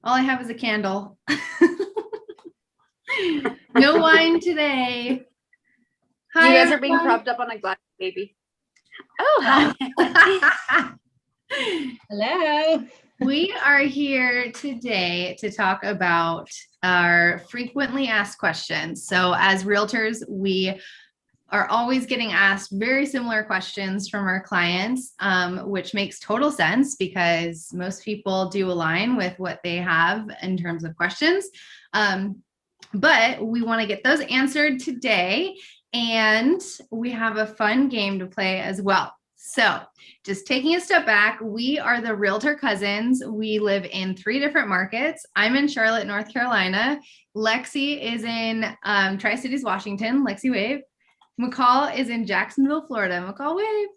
All I have is a candle. No wine today. Hi, You guys are being everyone. propped up on a glass baby. Oh, hi. Hello. We are here today to talk about our frequently asked questions. So as realtors, we are always getting asked very similar questions from our clients, which makes total sense because most people do align with what they have in terms of questions. But we want to get those answered today, and we have a fun game to play as well. So just taking a step back, we are the Realtor Cousins. We live in 3 different markets. I'm in Charlotte, North Carolina. Lexi is in Tri-Cities, Washington. Lexi, wave. McCall is in Jacksonville, Florida. McCall, wave.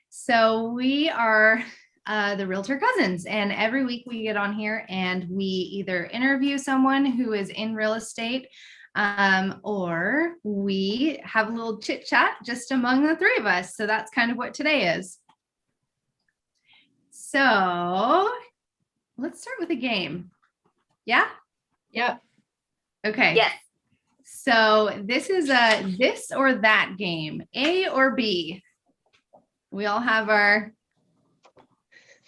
So we are the Realtor Cousins, and every week we get on here and we either interview someone who is in real estate, or we have a little chit chat just among the 3 of us. So that's kind of what today is. So let's start with a game. Yeah? Yep. Okay. Yes. So this is a this or that game, A or B. We all have our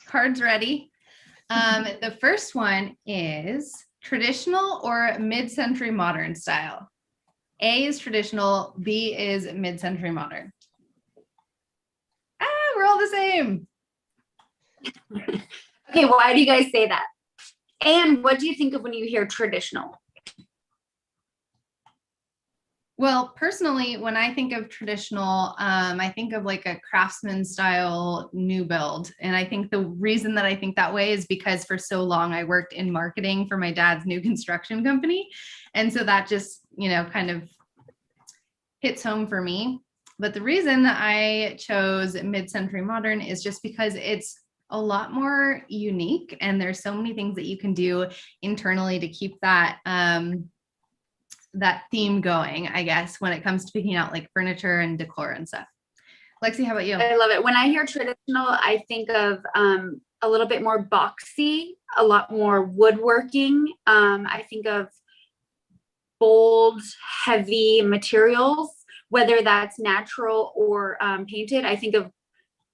cards ready. The first one is traditional or mid-century modern style. A is traditional, B is mid-century modern. We're all the same. Okay, why do you guys say that? And what do you think of when you hear traditional? Well, personally, when I think of traditional, I think of like a craftsman style new build. And I think the reason that I think that way is because for so long I worked in marketing for my dad's new construction company. And so that just, kind of hits home for me. But the reason that I chose mid-century modern is just because it's a lot more unique and there's so many things that you can do internally to keep that that theme going, I guess, when it comes to picking out like furniture and decor and stuff. Lexi, how about you? I love it. When I hear traditional, I think of a little bit more boxy, a lot more woodworking. I think of bold, heavy materials, whether that's natural or painted. I think of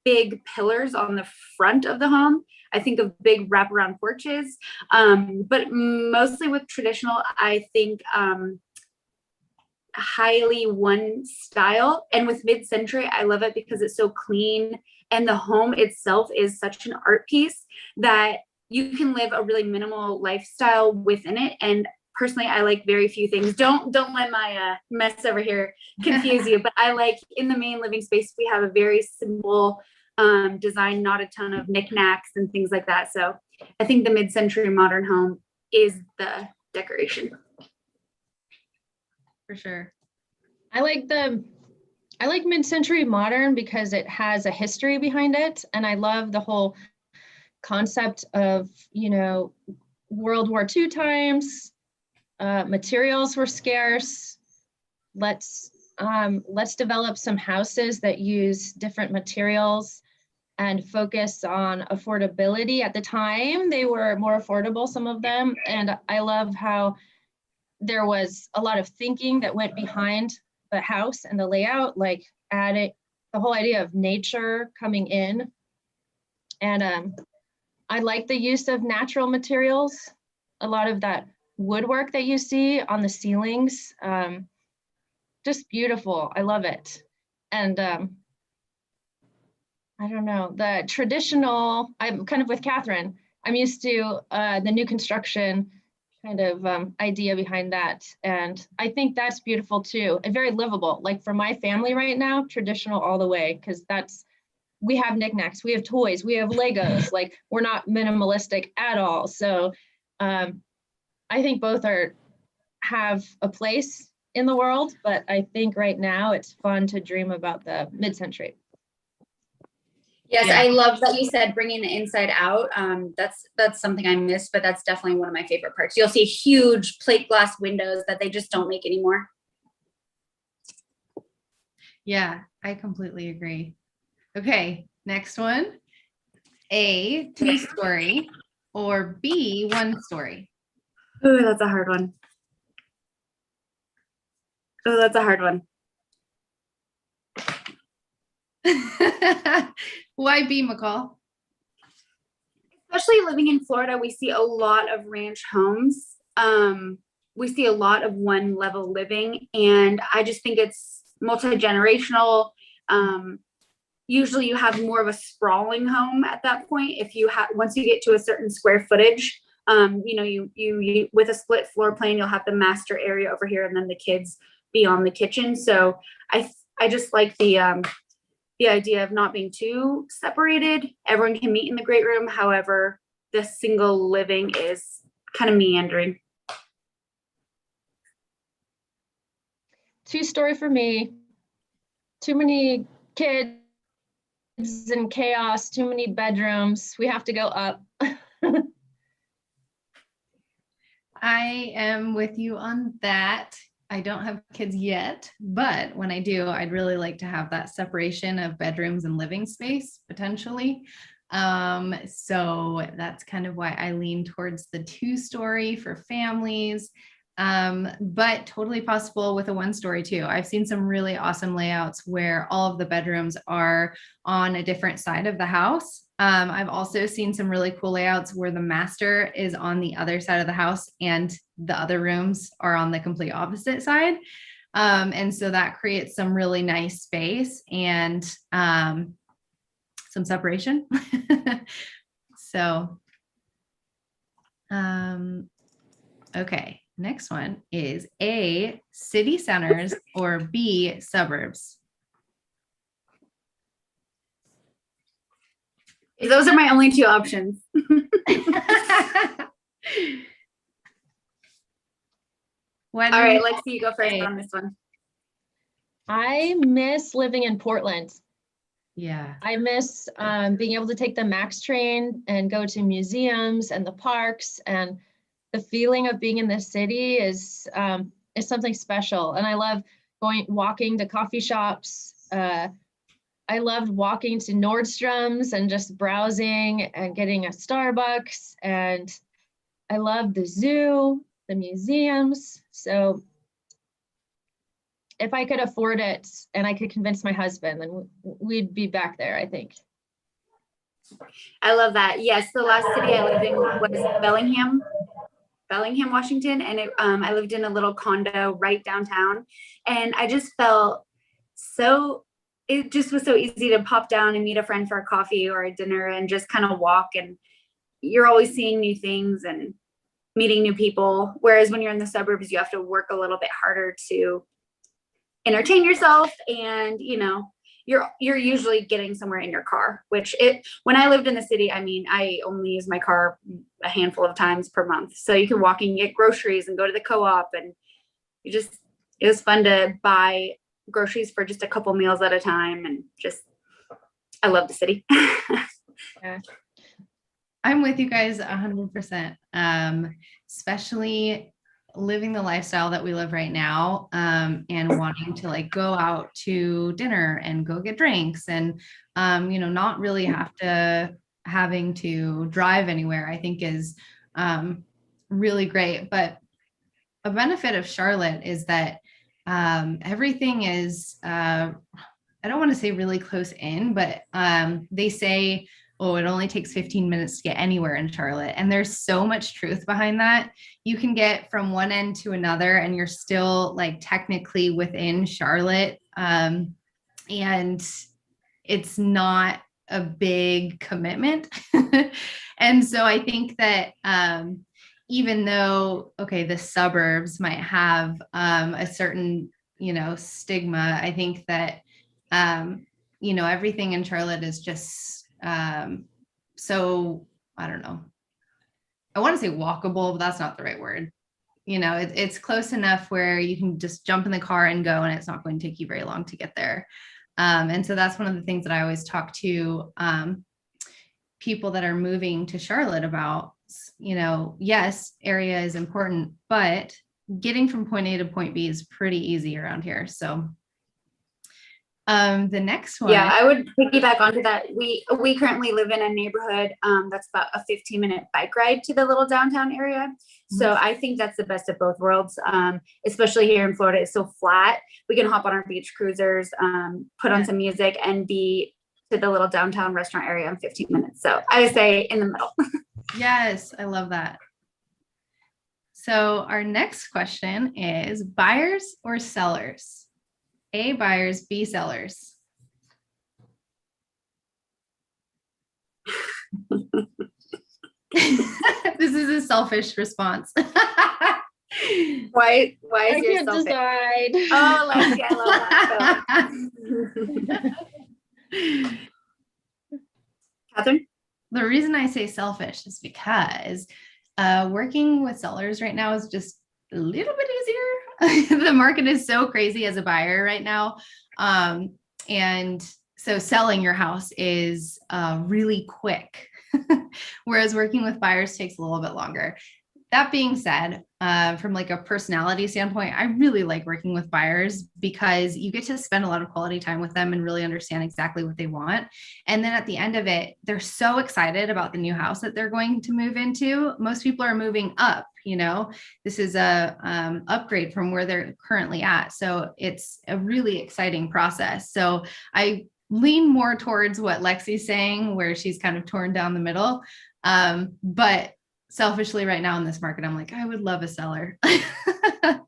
big pillars on the front of the home. I think of big wraparound porches. But mostly with traditional, I think highly one style. And with mid-century, I love it because it's so clean and the home itself is such an art piece that you can live a really minimal lifestyle within it. And personally, I like very few things. Don't let my mess over here confuse you, but I like in the main living space, we have a very simple design, not a ton of knickknacks and things like that. So I think the mid-century modern home is the decoration. For sure. I like mid-century modern because it has a history behind it. And I love the whole concept of, World War II times, materials were scarce. Let's develop some houses that use different materials and focus on affordability. At the time, they were more affordable, some of them. And I love how there was a lot of thinking that went behind the house and the layout, like adding the whole idea of nature coming in. And I like the use of natural materials. A lot of that woodwork that you see on the ceilings, just beautiful. I love it. And I don't know, the traditional, I'm kind of with Catherine. I'm used to the new construction kind of idea behind that. And I think that's beautiful too, and very livable. Like for my family right now, traditional all the way, because we have knickknacks, we have toys, we have Legos, like we're not minimalistic at all. So I think both have a place in the world, but I think right now it's fun to dream about the mid-century. Yes, yeah. I love that you said bringing the inside out. That's something I miss, but that's definitely one of my favorite parts. You'll see huge plate glass windows that they just don't make anymore. Yeah, I completely agree. Okay, next one. A 2-story or B, one story? Oh, that's a hard one. Oh, that's a hard one. Why B, McCall? Especially living in Florida, we see a lot of ranch homes. We see a lot of one level living, and I just think it's multi-generational. Usually you have more of a sprawling home at that point. If you have, once you get to a certain square footage, you with a split floor plan, you'll have the master area over here and then the kids beyond the kitchen. So I just like the idea of not being too separated. Everyone can meet in the great room. However, the single living is kind of meandering. 2-story for me. Too many kids and chaos, too many bedrooms. We have to go up. I am with you on that. I don't have kids yet, but when I do, I'd really like to have that separation of bedrooms and living space potentially. So that's kind of why I lean towards the 2-story for families, but totally possible with a 1-story too. I've seen some really awesome layouts where all of the bedrooms are on a different side of the house. I've also seen some really cool layouts where the master is on the other side of the house and the other rooms are on the complete opposite side. And so that creates some really nice space and some separation. So, okay, next one is A, city centers or B, suburbs. Those are my only 2 options. All right, Lexi, you go first on this one. I miss living in Portland. Yeah. I miss being able to take the MAX train and go to museums and the parks, and the feeling of being in the city is something special. And I love walking to coffee shops. I loved walking to Nordstrom's and just browsing and getting a Starbucks. And I love the zoo, the museums. So if I could afford it and I could convince my husband, then we'd be back there, I think. I love that. Yes, the last city I lived in was Bellingham, Washington. And I lived in a little condo right downtown. And I just felt it just was so easy to pop down and meet a friend for a coffee or a dinner and just kind of walk. And you're always seeing new things and meeting new people. Whereas when you're in the suburbs, you have to work a little bit harder to entertain yourself. And, you're usually getting somewhere in your car, when I lived in the city, I only use my car a handful of times per month. So you can walk and get groceries and go to the co-op. And it was fun to buy groceries for just a couple meals at a time. And I love the city. Yeah. I'm with you guys 100%, especially living the lifestyle that we live right now, and wanting to go out to dinner and go get drinks and, not really having to drive anywhere, I think is really great. But a benefit of Charlotte is that everything is, I don't want to say really close in, but they say, oh, it only takes 15 minutes to get anywhere in Charlotte. And there's so much truth behind that. You can get from one end to another and you're still technically within Charlotte. And it's not a big commitment. And so I think that even though, the suburbs might have a certain, stigma, I think that, everything in Charlotte is just so, I don't know. I want to say walkable, but that's not the right word. It's close enough where you can just jump in the car and go, and it's not going to take you very long to get there. And so that's one of the things that I always talk to people that are moving to Charlotte about. Yes, area is important, but getting from point A to point B is pretty easy around here. So The next one. Yeah, I would piggyback onto that. We currently live in a neighborhood that's about a 15-minute bike ride to the little downtown area. So I think that's the best of both worlds. Especially here in Florida, it's so flat. We can hop on our beach cruisers, put on some music, and be to the little downtown restaurant area in 15 minutes. So I would say in the middle. Yes, I love that. So our next question is buyers or sellers? A, buyers, B, sellers. This is a selfish response. Why is I yours can't selfish? decide. Oh, Lexi, I love that. Catherine? The reason I say selfish is because working with sellers right now is just a little bit easier. The market is so crazy as a buyer right now. And so selling your house is really quick, whereas working with buyers takes a little bit longer. That being said, from like a personality standpoint, I really like working with buyers because you get to spend a lot of quality time with them and really understand exactly what they want. And then at the end of it, they're so excited about the new house that they're going to move into. Most people are moving up, you know, this is a upgrade from where they're currently at. So it's a really exciting process. So I lean more towards what Lexi's saying, where she's kind of torn down the middle. But selfishly right now in this market, I'm like, I would love a seller. I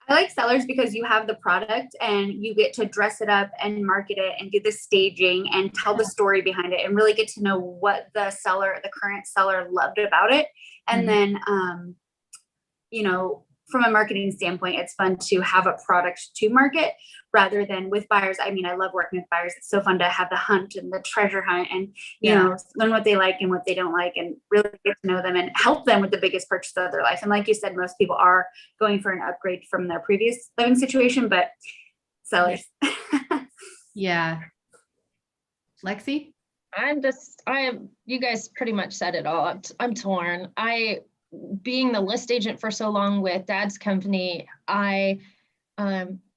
like sellers because you have the product and you get to dress it up and market it and do the staging and tell the story behind it and really get to know what the current seller loved about it. And then, you know, from a marketing standpoint, it's fun to have a product to market rather than with buyers. I mean, I love working with buyers. It's so fun to have the hunt and the treasure hunt and, you know, learn what they like and what they don't like and really get to know them and help them with the biggest purchase of their life. And like you said, most people are going for an upgrade from their previous living situation, but sellers. Yeah. Lexi? You guys pretty much said it all. I'm torn. Being the list agent for so long with Dad's company, I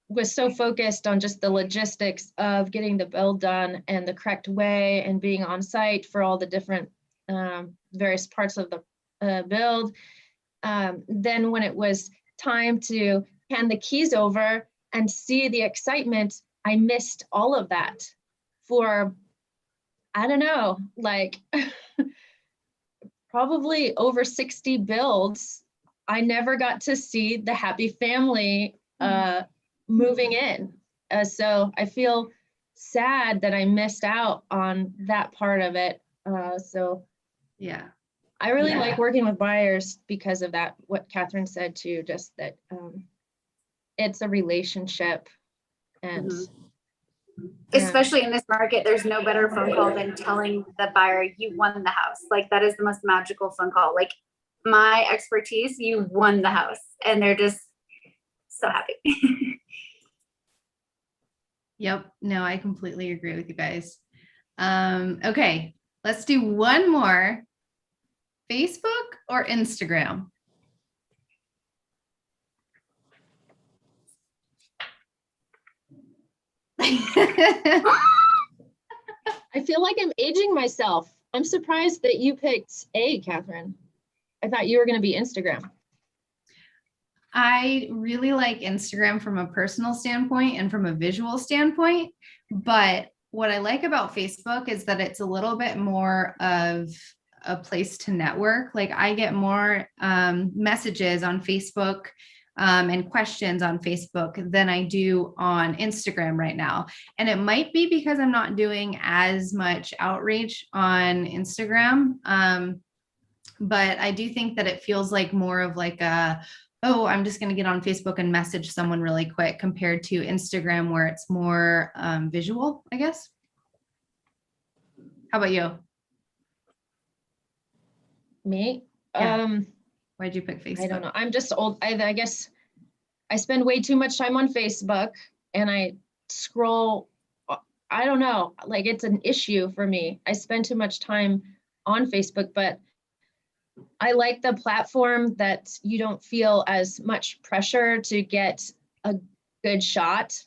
was so focused on just the logistics of getting the build done and the correct way and being on site for all the different various parts of the build. Then when it was time to hand the keys over and see the excitement, I missed all of that for, I don't know, like probably over 60 builds. I never got to see the happy family moving in. So I feel sad that I missed out on that part of it. So yeah, I really like working with buyers because of that, what Catherine said too, just that it's a relationship and especially in this market, there's no better phone call than telling the buyer you won the house. Like that is the most magical phone call. Like my expertise, you won the house, and they're just so happy. Yep. No, I completely agree with you guys. Okay, let's do one more. Facebook or Instagram? I feel like I'm aging myself. I'm surprised that you picked A, Catherine. I thought you were going to be Instagram. I really like Instagram from a personal standpoint and from a visual standpoint. But what I like about Facebook is that it's a little bit more of a place to network. Like I get more messages on Facebook and questions on Facebook than I do on Instagram right now. And it might be because I'm not doing as much outreach on Instagram. But I do think that it feels like more of like I'm just going to get on Facebook and message someone really quick compared to Instagram where it's more visual, I guess. How about you? Me? Yeah. Why'd you pick Facebook? I don't know. I'm just old. I guess I spend way too much time on Facebook and I scroll. I don't know, like it's an issue for me. I spend too much time on Facebook, but I like the platform that you don't feel as much pressure to get a good shot.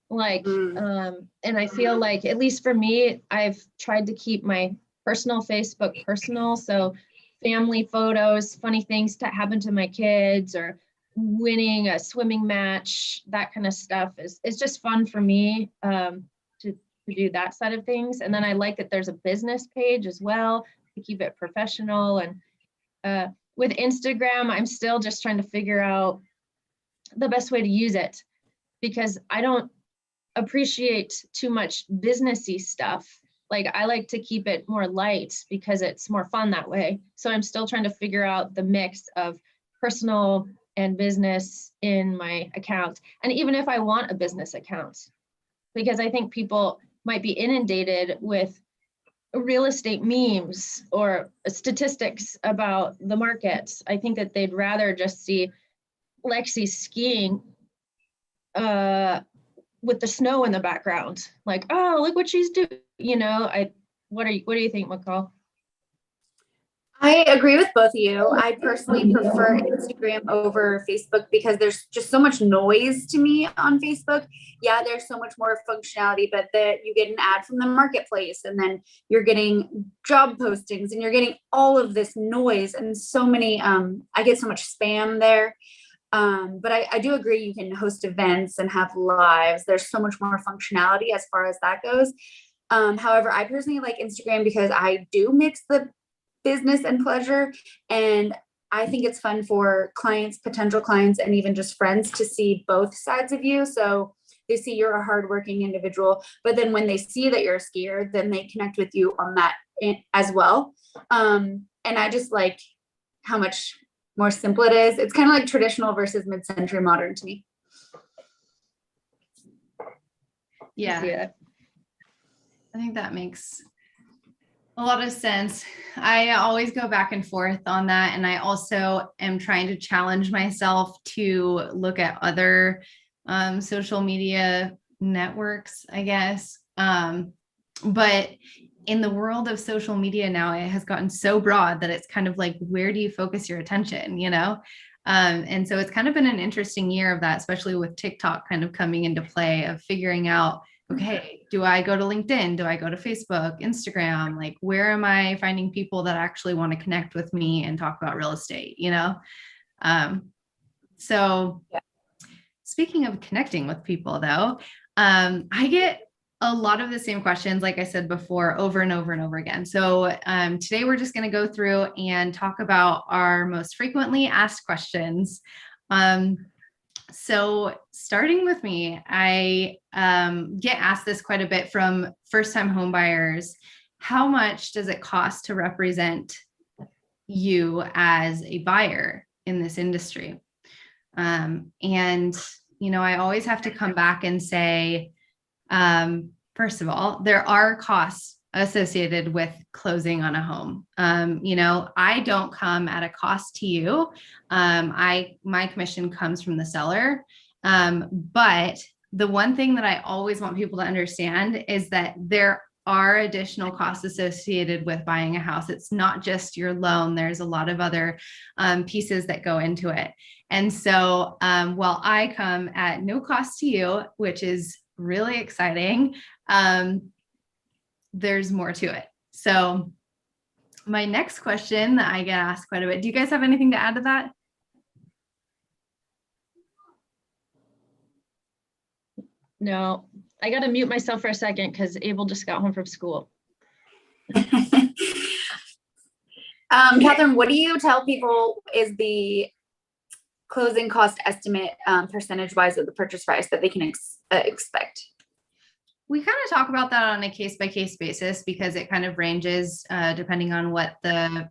Like, Mm. and I feel like, at least for me, I've tried to keep my personal Facebook personal. So family photos, funny things that happen to my kids, or winning a swimming match, that kind of stuff is just fun for me, to do that side of things. And then I like that there's a business page as well to keep it professional. And with Instagram, I'm still just trying to figure out the best way to use it, because I don't appreciate too much businessy stuff. Like, I like to keep it more light because it's more fun that way. So I'm still trying to figure out the mix of personal and business in my account. And even if I want a business account, because I think people might be inundated with real estate memes or statistics about the market. I think that they'd rather just see Lexi skiing with the snow in the background. Like, oh, look what she's doing. What do you think, McCall? I agree with both of you. I personally prefer Instagram over Facebook because there's just so much noise to me on Facebook. Yeah, there's so much more functionality, but that you get an ad from the marketplace, and then you're getting job postings, and you're getting all of this noise, and so many, I get so much spam there. But I do agree you can host events and have lives. There's so much more functionality as far as that goes. However, I personally like Instagram because I do mix the business and pleasure. And I think it's fun for clients, potential clients, and even just friends to see both sides of you. So they see you're a hardworking individual, but then when they see that you're a skier, then they connect with you on that as well. And I just like how much more simple it is. It's kind of like traditional versus mid-century modern to me. Yeah. I think that makes a lot of sense. I always go back and forth on that. And I also am trying to challenge myself to look at other social media networks, I guess. But in the world of social media now, it has gotten so broad that it's kind of like, where do you focus your attention, And so it's kind of been an interesting year of that, especially with TikTok kind of coming into play, of figuring out, okay, do I go to LinkedIn? Do I go to Facebook, Instagram? Like, where am I finding people that actually want to connect with me and talk about real estate, So yeah. Speaking of connecting with people though, I get a lot of the same questions, like I said before, over and over and over again. So today we're just going to go through and talk about our most frequently asked questions. So starting with me, I get asked this quite a bit from first-time home buyers. How much does it cost to represent you as a buyer in this industry? And, I always have to come back and say, first of all, there are costs associated with closing on a home. I don't come at a cost to you. My commission comes from the seller. But the one thing that I always want people to understand is that there are additional costs associated with buying a house. It's not just your loan. There's a lot of other pieces that go into it. And so while I come at no cost to you, which is really exciting, there's more to it. So my next question that I get asked quite a bit, do you guys have anything to add to that? No, I got to mute myself for a second because Abel just got home from school. Catherine, what do you tell people is the closing cost estimate percentage-wise of the purchase price that they can expect? We kind of talk about that on a case-by-case basis because it kind of ranges depending on what the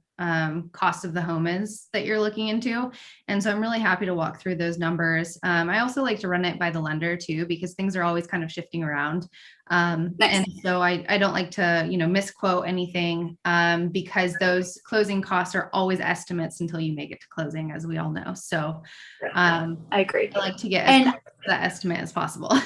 cost of the home is that you're looking into. And so I'm really happy to walk through those numbers. I also like to run it by the lender too, because things are always kind of shifting around. Nice. And so I don't like to, misquote anything because those closing costs are always estimates until you make it to closing, as we all know. So I agree. I like to get as close to that estimate as possible.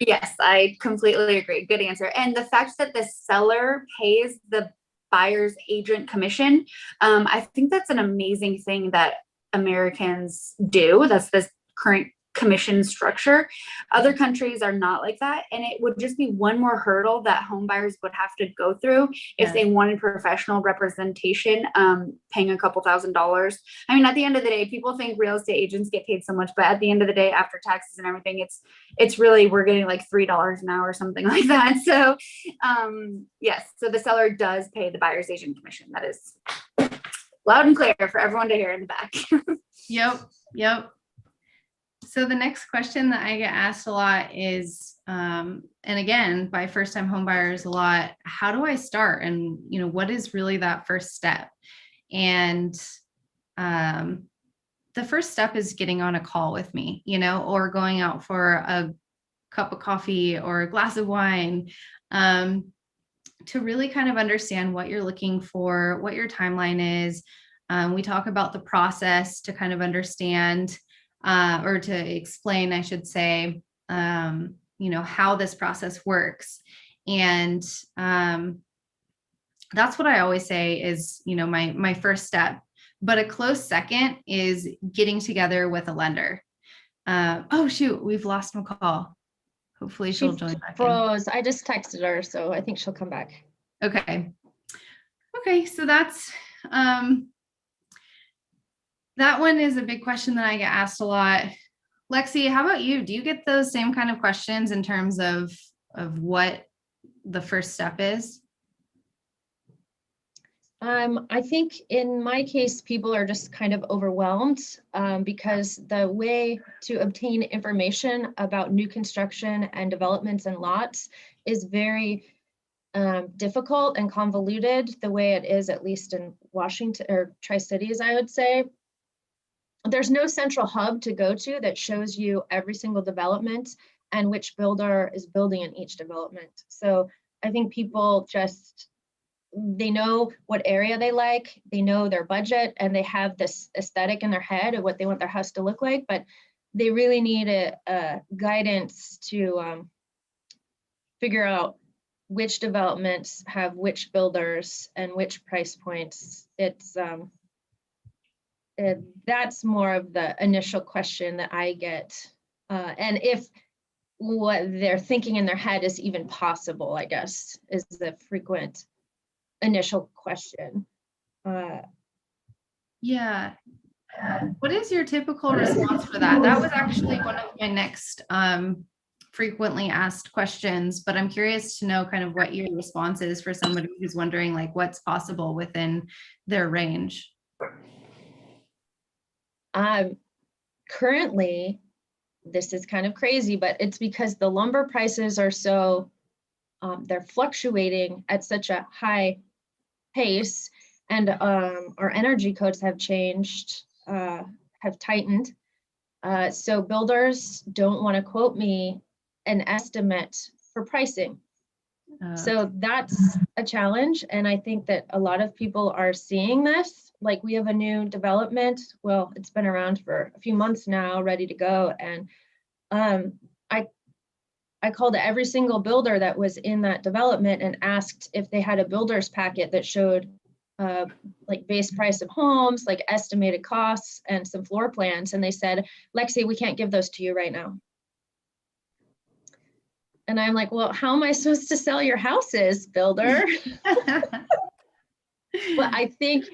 Yes, I completely agree. Good answer. And the fact that the seller pays the buyer's agent commission, I think that's an amazing thing that Americans do. That's the current commission structure. Other countries are not like that. And it would just be one more hurdle that home buyers would have to go through if they wanted professional representation, paying a couple $1,000s. I mean, at the end of the day, people think real estate agents get paid so much, but at the end of the day, after taxes and everything, it's really, we're getting like $3 an hour or something like that. So yes, so the seller does pay the buyer's agent commission. That is loud and clear for everyone to hear in the back. Yep. So the next question that I get asked a lot is, and again, by first-time home buyers a lot, how do I start? And, what is really that first step? And the first step is getting on a call with me, or going out for a cup of coffee or a glass of wine, to really kind of understand what you're looking for, what your timeline is. We talk about the process to kind of understand, or to explain, I should say, how this process works. And that's what I always say is, my first step. But a close second is getting together with a lender. Oh, shoot, we've lost McCall. Hopefully she'll join back froze. I just texted her, so I think she'll come back. Okay, so that's that one is a big question that I get asked a lot. Lexi, how about you? Do you get those same kind of questions in terms of what the first step is? I think in my case, people are just kind of overwhelmed because the way to obtain information about new construction and developments and lots is very difficult and convoluted, the way it is, at least in Washington or Tri-Cities, I would say. There's no central hub to go to that shows you every single development and which builder is building in each development. So I think people just, they know what area they like, they know their budget, and they have this aesthetic in their head of what they want their house to look like, but they really need a guidance to figure out which developments have which builders and which price points. That's more of the initial question that I get. And if what they're thinking in their head is even possible, I guess, is the frequent initial question. Yeah. What is your typical response for that? That was actually one of my next frequently asked questions, but I'm curious to know kind of what your response is for somebody who's wondering like what's possible within their range. Currently, this is kind of crazy, but it's because the lumber prices are so, they're fluctuating at such a high pace, and our energy codes have changed, have tightened. So builders don't want to quote me an estimate for pricing. So that's a challenge. And I think that a lot of people are seeing this. Like, we have a new development. Well, it's been around for a few months now, ready to go. And I called every single builder that was in that development and asked if they had a builder's packet that showed like base price of homes, like estimated costs and some floor plans. And they said, Lexi, we can't give those to you right now. And I'm like, well, how am I supposed to sell your houses, builder? But I think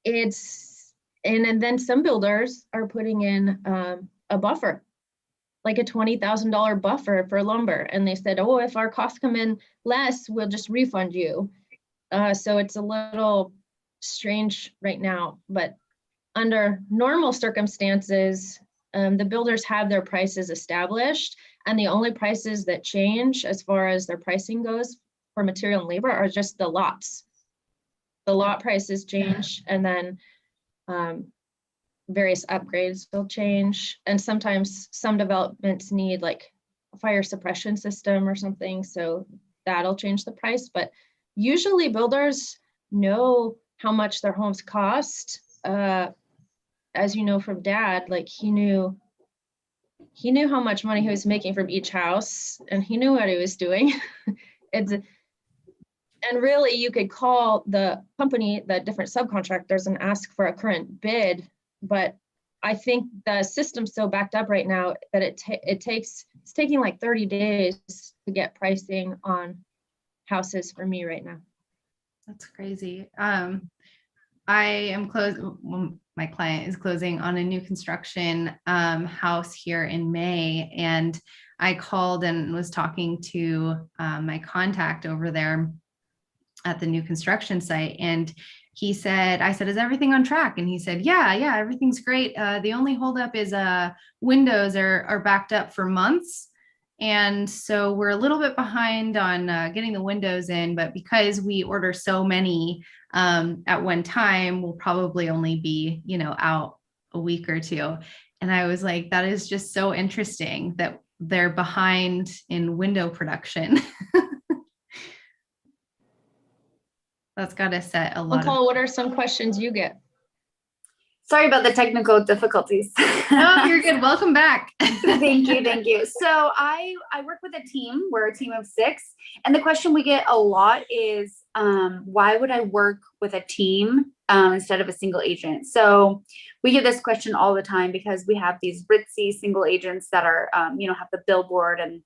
it's, and then some builders are putting in a buffer, like a $20,000 buffer for lumber. And they said, oh, if our costs come in less, we'll just refund you. So it's a little strange right now, but under normal circumstances, the builders have their prices established, and the only prices that change as far as their pricing goes for material and labor are just the lots. The lot prices change, and then various upgrades will change. And sometimes some developments need like a fire suppression system or something, so that'll change the price. But usually builders know how much their homes cost. As you know from Dad, like he knew how much money he was making from each house, and he knew what he was doing. And really, you could call the company, the different subcontractors, and ask for a current bid. But I think the system's so backed up right now that it's taking like 30 days to get pricing on houses for me right now. That's crazy. I am my client is closing on a new construction house here in May. And I called and was talking to my contact over there at the new construction site. And I said, is everything on track? And he said, yeah, everything's great. The only holdup is windows are backed up for months. And so we're a little bit behind on getting the windows in, but because we order so many at one time, we'll probably only be, out a week or two. And I was like, that is just so interesting that they're behind in window production. That's got to set a lot. McCall, what are some questions you get? Sorry about the technical difficulties. Oh, you're good. Welcome back. Thank you. So I work with a team. We're a team of 6. And the question we get a lot is, why would I work with a team instead of a single agent? So we get this question all the time because we have these ritzy single agents that are, have the billboard and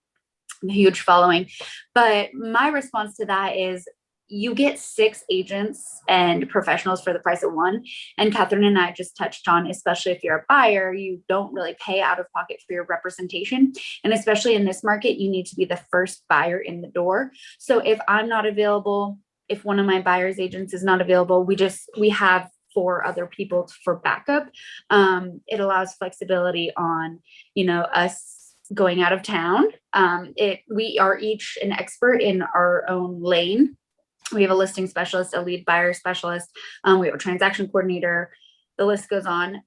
the huge following. But my response to that is, you get 6 agents and professionals for the price of 1. And Catherine and I just touched on, especially if you're a buyer, you don't really pay out of pocket for your representation. And especially in this market, you need to be the first buyer in the door. So if I'm not available, if one of my buyer's agents is not available, we have 4 other people for backup. It allows flexibility on, us going out of town. We are each an expert in our own lane. We have a listing specialist, a lead buyer specialist. We have a transaction coordinator. The list goes on.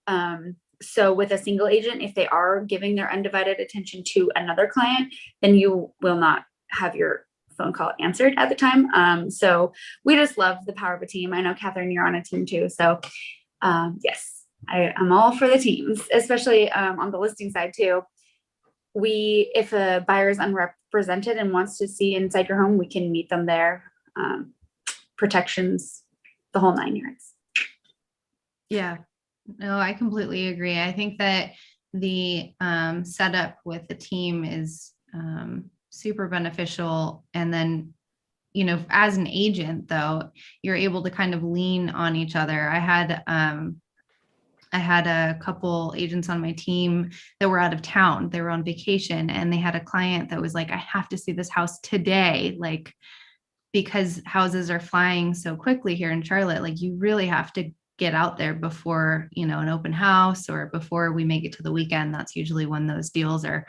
So with a single agent, if they are giving their undivided attention to another client, then you will not have your phone call answered at the time. So we just love the power of a team. I know, Catherine, you're on a team too. So yes, I'm all for the teams, especially on the listing side too. If a buyer is unrepresented and wants to see inside your home, we can meet them there. Protections, the whole 9 yards. Yeah, no, I completely agree. I think that the setup with the team is super beneficial. And then, as an agent, though, you're able to kind of lean on each other. I had a couple agents on my team that were out of town. They were on vacation, and they had a client that was like, I have to see this house today. Like, because houses are flying so quickly here in Charlotte, like you really have to get out there before, an open house or before we make it to the weekend. That's usually when those deals are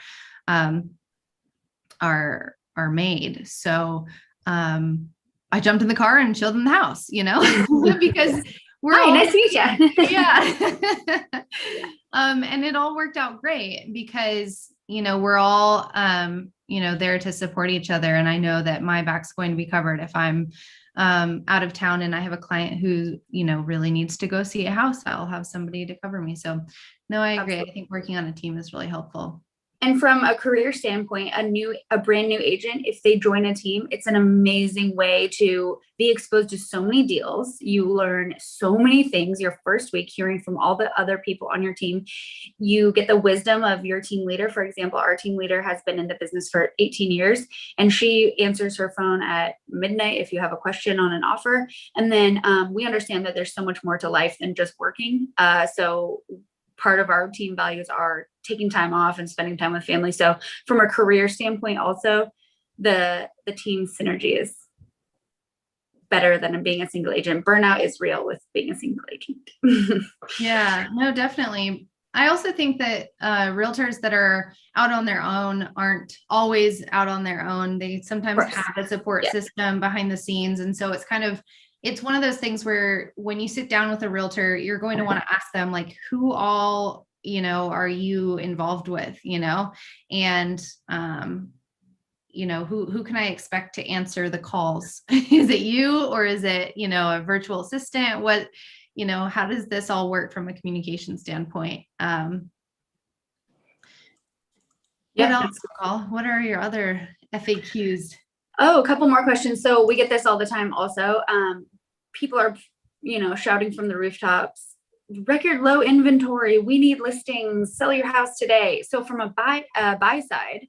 made. So I jumped in the car and chilled in the house, because we're Hi, nice to meet you. Yeah. And it all worked out great because, we're all, there to support each other. And I know that my back's going to be covered if I'm out of town and I have a client who, really needs to go see a house. I'll have somebody to cover me. So no, I agree. Absolutely. I think working on a team is really helpful. And from a career standpoint, a brand new agent, if they join a team, it's an amazing way to be exposed to so many deals. You learn so many things your first week, hearing from all the other people on your team. You get the wisdom of your team leader. For example, our team leader has been in the business for 18 years, and she answers her phone at midnight if you have a question on an offer. And then we understand that there's so much more to life than just working. So part of our team values are taking time off and spending time with family. So from a career standpoint, also the team synergy is better than being a single agent. Burnout is real with being a single agent. Yeah, no, definitely. I also think that realtors that are out on their own aren't always out on their own. They sometimes have a support system behind the scenes. And so it's one of those things where when you sit down with a realtor, you're going to want to ask them, like, who all, are you involved with, and, who can I expect to answer the calls? Is it you, or is it, a virtual assistant? What, how does this all work from a communication standpoint? What else, McCall? What are your other FAQs? Oh, a couple more questions. So we get this all the time also. People are, shouting from the rooftops, record low inventory. We need listings, sell your house today. So from a buy side,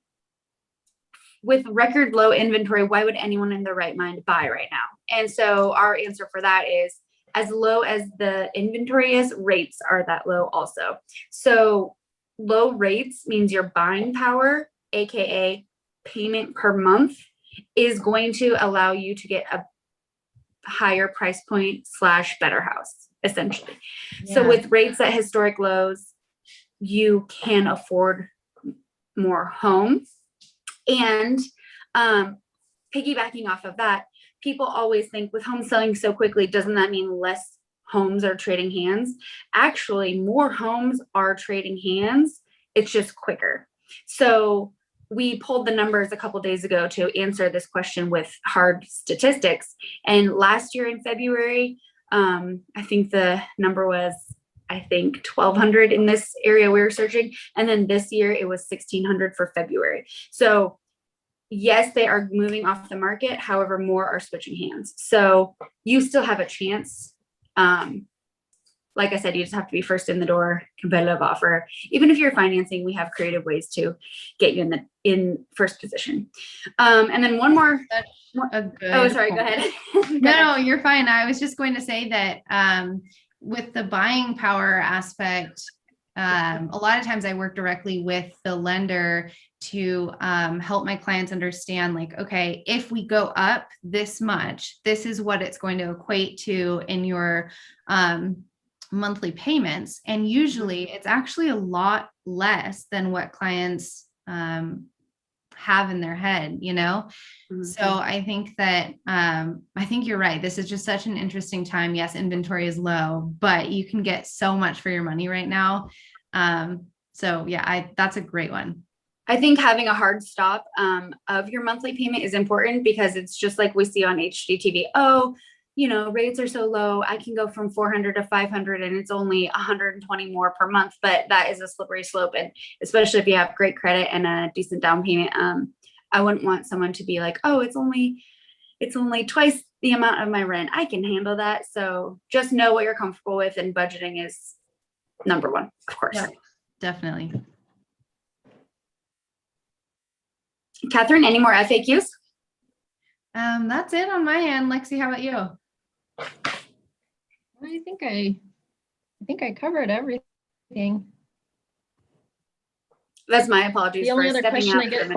with record low inventory, why would anyone in their right mind buy right now? And so our answer for that is, as low as the inventory is, rates are that low also. So low rates means your buying power, AKA payment per month, is going to allow you to get a higher price point / better house, essentially. Yeah. So with rates at historic lows, you can afford more homes. And piggybacking off of that, people always think with homes selling so quickly, doesn't that mean less homes are trading hands? Actually, more homes are trading hands. It's just quicker. So we pulled the numbers a couple days ago to answer this question with hard statistics. And last year in February, I think the number was 1,200 in this area we were searching. And then this year it was 1,600 for February. So yes, they are moving off the market. However, more are switching hands. So you still have a chance. Like I said, you just have to be first in the door, competitive offer. Even if you're financing, we have creative ways to get you in first position. And then one more. Oh, sorry, point. go ahead. No, you're fine. I was just going to say that with the buying power aspect, a lot of times I work directly with the lender to help my clients understand, like, okay, if we go up this much, this is what it's going to equate to in your monthly payments. And usually it's actually a lot less than what clients have in their head, you know? Mm-hmm. So I think that, I think you're right. This is just such an interesting time. Yes, inventory is low, but you can get so much for your money right now. So yeah, that's a great one. I think having a hard stop of your monthly payment is important, because it's just like we see on HGTV. Oh, you know, rates are so low, I can go from 400 to 500 and it's only 120 more per month, but that is a slippery slope. And especially if you have great credit and a decent down payment, I wouldn't want someone to be like, oh, it's only twice the amount of my rent. I can handle that. So just know what you're comfortable with, and budgeting is number one, of course. Yeah, definitely. Catherine, any more FAQs? That's it on my end. Lexi, how about you? I think I covered everything. That's my apologies. The only other question I get.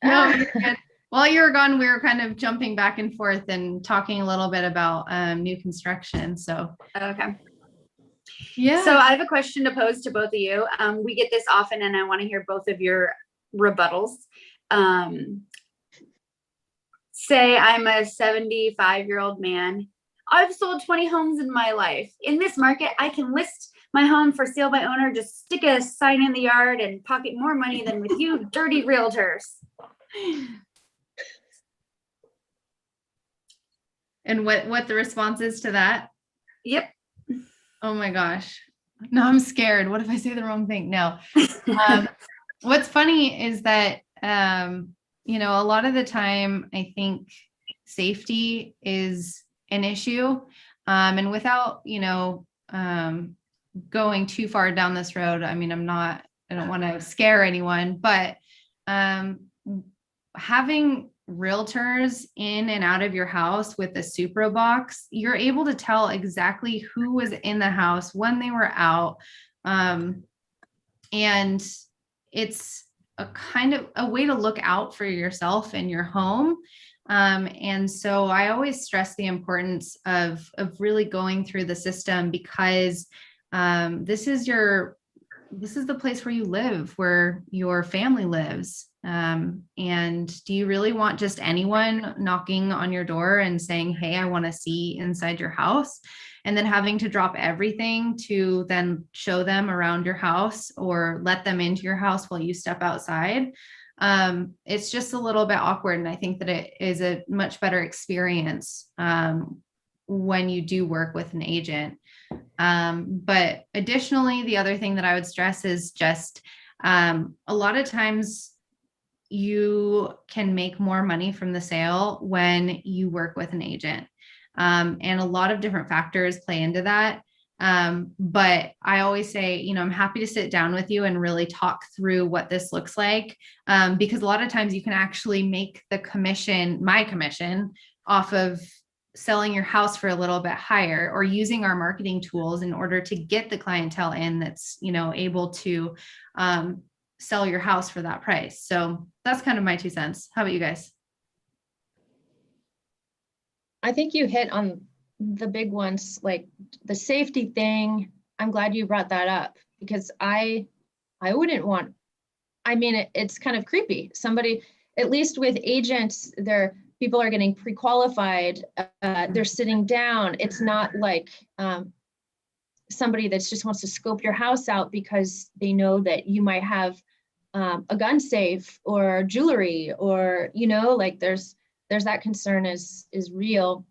No, you're good. While you were gone, we were kind of jumping back and forth and talking a little bit about new construction. So okay. Yeah. So I have a question to pose to both of you. We get this often, and I want to hear both of your rebuttals. Say I'm a 75-year-old man. I've sold 20 homes in my life. In this market, I can list my home for sale by owner, just stick a sign in the yard and pocket more money than with you dirty realtors. And what the response is to that? Yep. Oh my gosh. No, I'm scared. What if I say the wrong thing? No. What's funny is that, you know, a lot of the time, I think safety is an issue. And without, you know, going too far down this road, I mean, I don't want to scare anyone, but having realtors in and out of your house with a Supra box, you're able to tell exactly who was in the house when they were out. And it's a kind of a way to look out for yourself and your home. And so I always stress the importance of really going through the system, because this is the place where you live, where your family lives. And do you really want just anyone knocking on your door and saying, hey, I want to see inside your house, and then having to drop everything to then show them around your house or let them into your house while you step outside? It's just a little bit awkward. And I think that it is a much better experience when you do work with an agent. But additionally, the other thing that I would stress is just a lot of times you can make more money from the sale when you work with an agent. And a lot of different factors play into that. But I always say, I'm happy to sit down with you and really talk through what this looks like. Because a lot of times you can actually make my commission off of selling your house for a little bit higher, or using our marketing tools in order to get the clientele in that's, able to sell your house for that price. So that's kind of my 2 cents. How about you guys? I think you hit on the big ones, like the safety thing. I'm glad you brought that up, because I wouldn't want, it's kind of creepy. Somebody, at least with agents, people are getting pre-qualified. They're sitting down. It's not like somebody that just wants to scope your house out because they know that you might have a gun safe or jewelry, or, like there's that concern is real.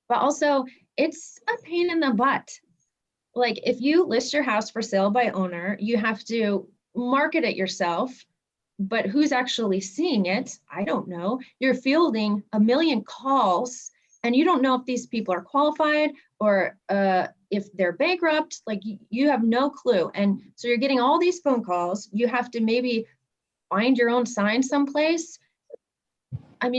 But also, it's a pain in the butt. Like, if you list your house for sale by owner, you have to market it yourself, but who's actually seeing it? I don't know. You're fielding a million calls, and you don't know if these people are qualified or if they're bankrupt. Like, you have no clue. And so you're getting all these phone calls. You have to maybe find your own sign someplace.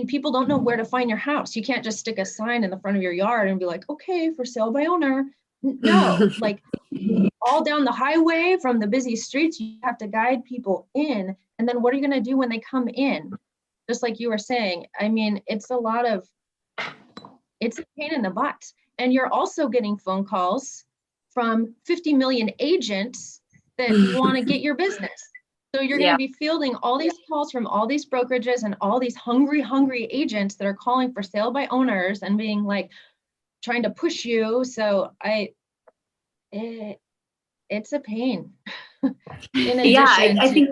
People don't know where to find your house. You can't just stick a sign in the front of your yard and be like, okay, for sale by owner. No, like all down the highway from the busy streets, you have to guide people in. And then what are you going to do when they come in? Just like you were saying, it's a pain in the butt. And you're also getting phone calls from 50 million agents that want to get your business. So you're going to be fielding all these calls from all these brokerages and all these hungry agents that are calling for sale by owners and being like, trying to push you. So it's a pain. In addition I think,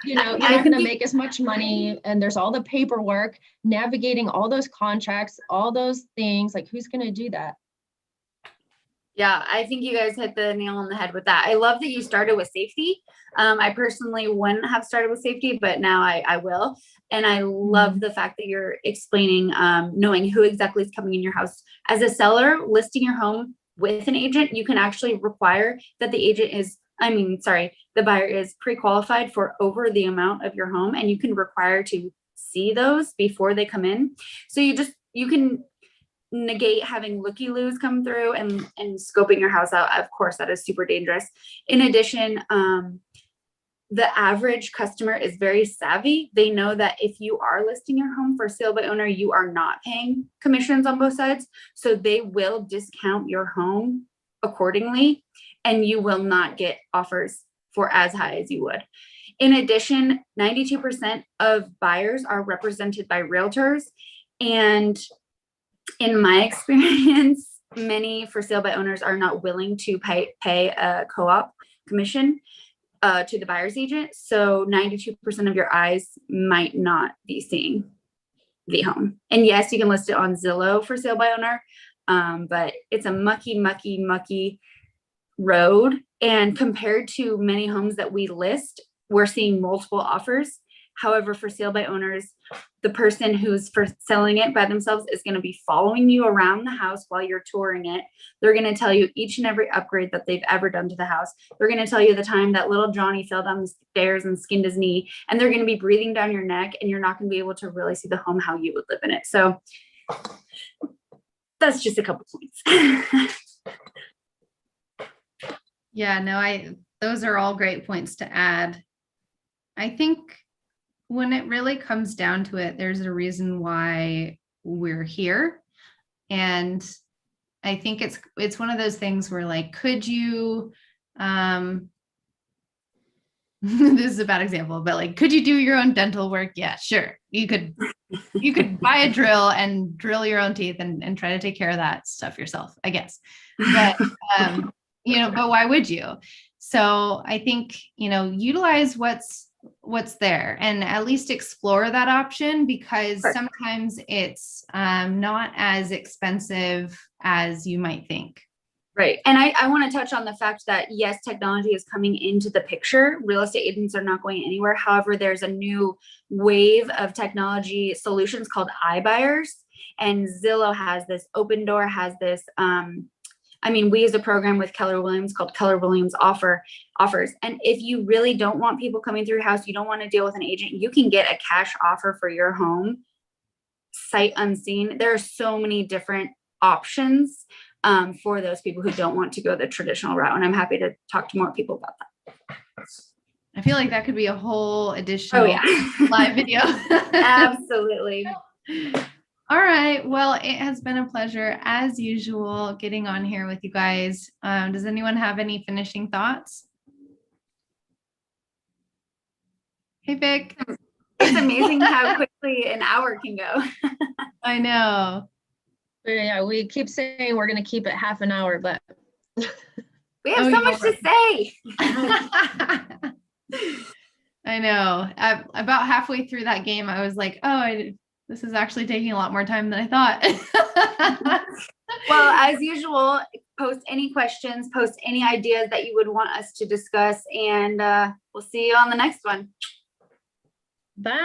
you're not going to make as much money, and there's all the paperwork, navigating all those contracts, all those things. Like, who's going to do that? Yeah, I think you guys hit the nail on the head with that. I love that you started with safety. I personally wouldn't have started with safety, but now I will. And I love the fact that you're explaining, knowing who exactly is coming in your house. As a seller listing your home with an agent, you can actually require that the buyer is pre-qualified for over the amount of your home, and you can require to see those before they come in. So you can negate having looky-loos come through and scoping your house out. Of course, that is super dangerous. In addition, the average customer is very savvy. They know that if you are listing your home for sale by owner, you are not paying commissions on both sides. So they will discount your home accordingly, and you will not get offers for as high as you would. In addition, 92% of buyers are represented by realtors. And in my experience, many for sale by owners are not willing to pay a co-op commission to the buyer's agent. So 92% of your eyes might not be seeing the home. And yes, you can list it on Zillow for sale by owner, but it's a mucky road. And compared to many homes that we list, we're seeing multiple offers. However, for sale by owners, the person who's for selling it by themselves is going to be following you around the house while you're touring it. They're going to tell you each and every upgrade that they've ever done to the house. They're going to tell you the time that little Johnny fell down the stairs and skinned his knee, and they're going to be breathing down your neck, and you're not going to be able to really see the home how you would live in it. So that's just a couple points. Yeah, no, those are all great points to add. I think when it really comes down to it, there's a reason why we're here. And I think it's one of those things where, like, could you, this is a bad example, but like, could you do your own dental work? Yeah, sure. You could buy a drill and drill your own teeth and try to take care of that stuff yourself, I guess. But, but why would you? So I think, utilize what's there and at least explore that option, because sometimes it's not as expensive as you might think. Right. And I want to touch on the fact that, yes, technology is coming into the picture. Real estate agents are not going anywhere. However, there's a new wave of technology solutions called iBuyers, and Zillow has this, Open Door has this. I mean, we use a program with Keller Williams called Keller Williams Offers. And if you really don't want people coming through your house, you don't want to deal with an agent, you can get a cash offer for your home sight unseen. There are so many different options for those people who don't want to go the traditional route. And I'm happy to talk to more people about that. I feel like that could be a whole additional live video. Absolutely. All right. Well, it has been a pleasure as usual getting on here with you guys. Does anyone have any finishing thoughts? Hey, Vic. It's amazing how quickly an hour can go. I know. Yeah, we keep saying we're going to keep it half an hour, but We have so much to say. I know. About halfway through that game, I was like, oh, this is actually taking a lot more time than I thought. Well, as usual, post any questions, post any ideas that you would want us to discuss, and we'll see you on the next one. bye.